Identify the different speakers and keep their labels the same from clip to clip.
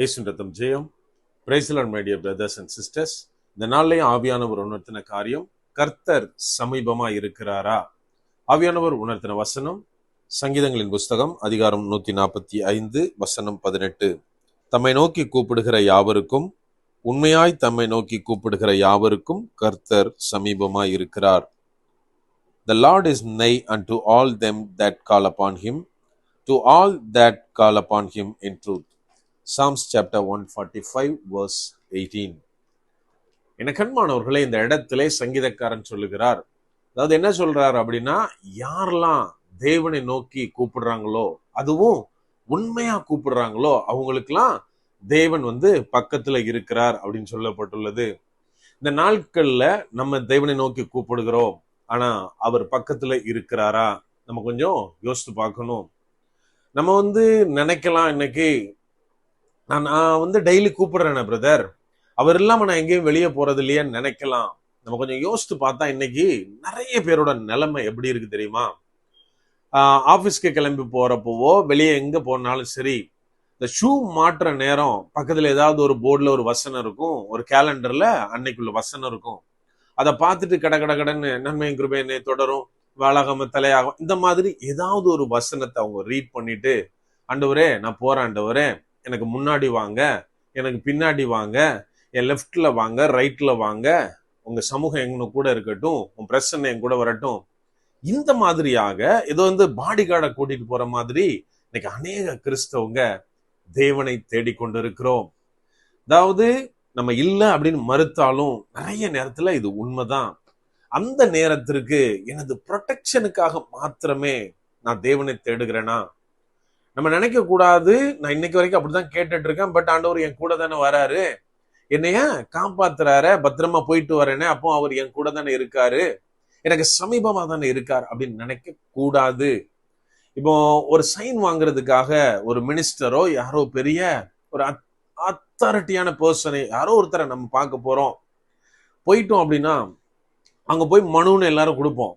Speaker 1: இயேசுவின் ரத்தம் ஜெயம். Praise the lord my dear brothers and sisters. இந்த நாள்லயும் ஆவியானவர் உணர்த்தின காரியம், கர்த்தர் சமீபமா இருக்கிறாரா? ஆவியானவர் உணர்த்தின வசனம் சங்கீதங்களின் புஸ்தகம் அதிகாரம் 145 வசனம் 18. தம்மை நோக்கி கூப்பிடுகிற யாவருக்கும், உண்மையாய் தம்மை நோக்கி கூப்பிடுகிற யாவருக்கும் கர்த்தர் சமீபமாய் இருக்கிறார். The Lord is nigh unto all them that call upon him, to all that call upon him in truth. Psalms chapter 145 verse 18. என கண்மானவர்களே, இந்த இடத்திலே சங்கீதக்காரன் சொல்லுகிறார். அதாவது என்ன சொல்றார் அப்படின்னா, யாரெல்லாம் தேவனை நோக்கி கூப்பிடுறாங்களோ, அதுவும் உண்மையா கூப்பிடுறாங்களோ, அவங்களுக்கெல்லாம் தேவன் பக்கத்துல இருக்கிறார் அப்படின்னு சொல்லப்பட்டுள்ளது. இந்த நாட்கள்ல நம்ம தேவனை நோக்கி கூப்பிடுகிறோம், ஆனா அவர் பக்கத்துல இருக்கிறாரா? நம்ம கொஞ்சம் யோசித்து பார்க்கணும். நம்ம நினைக்கலாம், இன்னைக்கு நான் டெய்லி கூப்பிடுறேன் பிரதர், அவர் இல்லாம நான் எங்கேயும் வெளியே போறது இல்லையான்னு நினைக்கலாம். நம்ம கொஞ்சம் யோசித்து பார்த்தா இன்னைக்கு நிறைய பேரோட நிலைமை எப்படி இருக்கு தெரியுமா? ஆபீஸ்க்கு கிளம்பி போறப்போவோ வெளியே எங்க போனாலும் சரி, இந்த ஷூ மாற்றுற நேரம் பக்கத்துல ஏதாவது ஒரு போர்டுல ஒரு வசனம் இருக்கும், ஒரு கேலண்டர்ல அன்னைக்குள்ள வசனம் இருக்கும். அதை பார்த்துட்டு கடன்னு நன்மையும் கிருபையினை தொடரும், வாழாகாம தலையாகும், இந்த மாதிரி ஏதாவது ஒரு வசனத்தை அவங்க ரீட் பண்ணிட்டு, ஆண்டவரே நான் போறேன், ஆண்டவரே எனக்கு முன்னாடி வாங்க, எனக்கு பின்னாடி வாங்க, என் லெஃப்ட்ல வாங்க, ரைட்ல வாங்க, உங்க சமூகம் எங்க கூட இருக்கட்டும், உன் பிரச்சனை என் கூட வரட்டும், இந்த மாதிரியாக ஏதோ பாடி கார்டை கூட்டிட்டு போற மாதிரி இன்னைக்கு அநேக கிறிஸ்தவங்க தேவனை தேடிக்கொண்டு இருக்கிறோம். அதாவது நம்ம இல்லை அப்படின்னு மறுத்தாலும் நிறைய நேரத்துல இது உண்மைதான். அந்த நேரத்திற்கு எனது ப்ரொடெக்ஷனுக்காக மாத்திரமே நான் தேவனை தேடுகிறேனா? நம்ம நினைக்க கூடாது, நான் இன்னைக்கு வரைக்கும் அப்படிதான் கேட்டுட்டு இருக்கேன், பட் ஆண்டவர் என் கூட தானே வராரு, என்னைய காப்பாத்துறாரு, பத்திரமா போயிட்டு வரேனே, அப்போ அவர் என் கூட தானே இருக்காரு, எனக்கு சமீபமா தானே இருக்கார் அப்படின்னு நினைக்க கூடாது. இப்போ ஒரு சைன் வாங்குறதுக்காக ஒரு மினிஸ்டரோ யாரோ பெரிய ஒரு அத்தாரிட்டியான பர்சனை யாரோ ஒருத்தரை நம்ம பார்க்க போறோம், போயிட்டோம் அப்படின்னா அங்க போய் மனுன்னு எல்லாரும் கொடுப்போம்.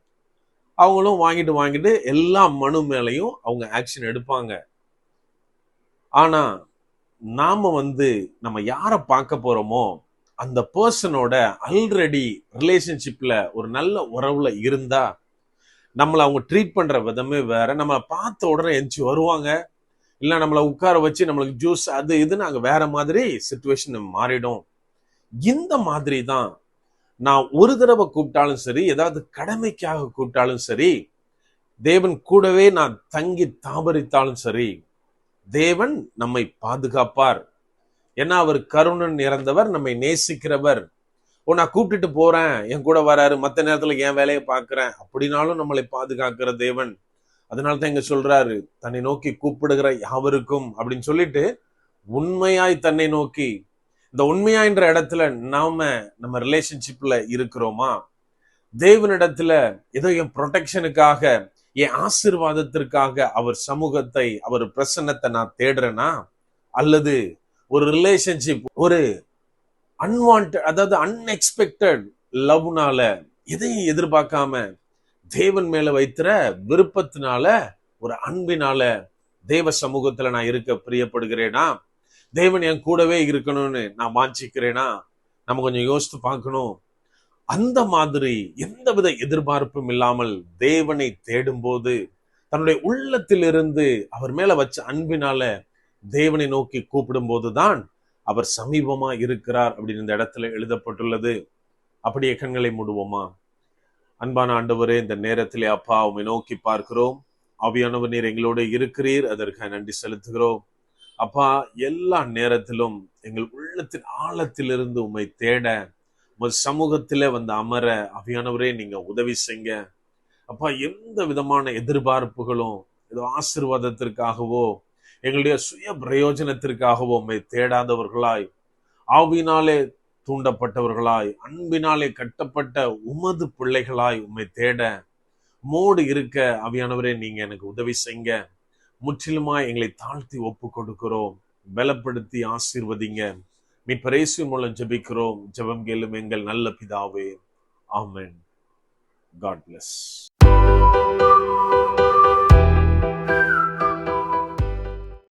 Speaker 1: அவங்களும் வாங்கிட்டு எல்லா மனு மேலையும் அவங்க ஆக்ஷன் எடுப்பாங்க. ஆனா நாம நம்ம யாரை பார்க்க போறோமோ அந்த பர்சனோட ஆல்ரெடி ரிலேஷன்ஷிப்ல ஒரு நல்ல உறவுல இருந்தா நம்மளை அவங்க ட்ரீட் பண்ற விதமே வேற. நம்ம பார்த்த உடனே எந்திச்சு வருவாங்க, இல்ல நம்மளை உட்கார வச்சு நம்மளுக்கு ஜூஸ் அது இதுன்னு அங்க வேற மாதிரி சிச்சுவேஷன் மாறிடும். இந்த மாதிரி தான் நான் ஒரு தடவை கூப்பிட்டாலும் சரி, ஏதாவது கடமைக்காக கூப்பிட்டாலும் சரி, தேவன் கூடவே நான் தங்கி தாபரித்தாலும் சரி, தேவன் நம்மை பாதுகாப்பார். ஏன்னா அவர் கருணை நிறைந்தவர், நம்மை நேசிக்கிறவர். நான் கூப்பிட்டுட்டு போறேன், என் கூட வராரு, மற்ற நேரத்துல என் வேலையை பார்க்கிறேன் அப்படின்னாலும் நம்மளை பாதுகாக்கிற தேவன். அதனால்தான் இங்க சொல்றாரு, தன்னை நோக்கி கூப்பிடுகிற யாவருக்கும் அப்படின்னு சொல்லிட்டு, உண்மையாய் தன்னை நோக்கி. இந்த உண்மையான்ற இடத்துல நம்ம ரிலேஷன்ஷிப்ல இருக்கிறோமா? தேவனிடத்துல ஏதோ என் ப்ரொடெக்ஷனுக்காக, என் ஆசீர்வாதத்திற்காக அவர் சமூகத்தை, அவர் பிரசன்னத்தை நான் தேடுறேனா? அல்லது ஒரு ரிலேஷன்ஷிப், ஒரு அன்வான்ட், அதாவது அன்எக்ஸ்பெக்டட் லவ்னால, எதையும் எதிர்பார்க்காம தேவன் மேல வைத்திர விருப்பத்தினால, ஒரு அன்பினால தேவ சமூகத்துல நான் இருக்க பிரியப்படுகிறேனா? தேவன் என் கூடவே இருக்கணும்னு நான் வாஞ்சிக்கிறேனா? நம்ம கொஞ்சம் யோசித்து பார்க்கணும். அந்த மாதிரி எந்தவித எதிர்பார்ப்பும் இல்லாமல் தேவனை தேடும் போது, தன்னுடைய உள்ளத்திலிருந்து அவர் மேல வச்ச அன்பினால தேவனை நோக்கி கூப்பிடும் போதுதான் அவர் சமீபமா இருக்கிறார் அப்படின்னு இந்த இடத்துல எழுதப்பட்டுள்ளது. அப்படியே கண்களை மூடுவோமா? அன்பான ஆண்டவரே, இந்த நேரத்திலே அப்பா உம்மை நோக்கி பார்க்கிறோம். ஆவியானவர் நீர் எங்களோடு இருக்கிறீர், அதற்காக நன்றி செலுத்துகிறோம். அப்பா, எல்லா நேரத்திலும் எங்கள் உள்ளத்தின் ஆழத்திலிருந்து உம்மை தேட, உங்கள் சமூகத்திலே அமர ஆவியானவரே நீங்க உதவி செய்ங்க. அப்பா, எந்த விதமான எதிர்பார்ப்புகளும் ஏதோ ஆசீர்வாதத்திற்காகவோ எங்களுடைய சுய பிரயோஜனத்திற்காகவோ உம்மை தேடாதவர்களாய், ஆவியினாலே தூண்டப்பட்டவர்களாய், அன்பினாலே கட்டப்பட்ட உமது பிள்ளைகளாய் உம்மை தேட மோடு இருக்க ஆவியானவரே நீங்க எனக்கு உதவி செய்ங்க. முற்றிலுமா எங்களை தாழ்த்தி ஒப்பு கொடுக்கிறோம், பலப்படுத்தி ஆசீர்வதிங்க. மீட்பர் இயேசு மூலம் ஜெபிக்கிறோம், ஜெபம் கேளும் எங்கள் நல்ல பிதாவே, ஆமென். God bless.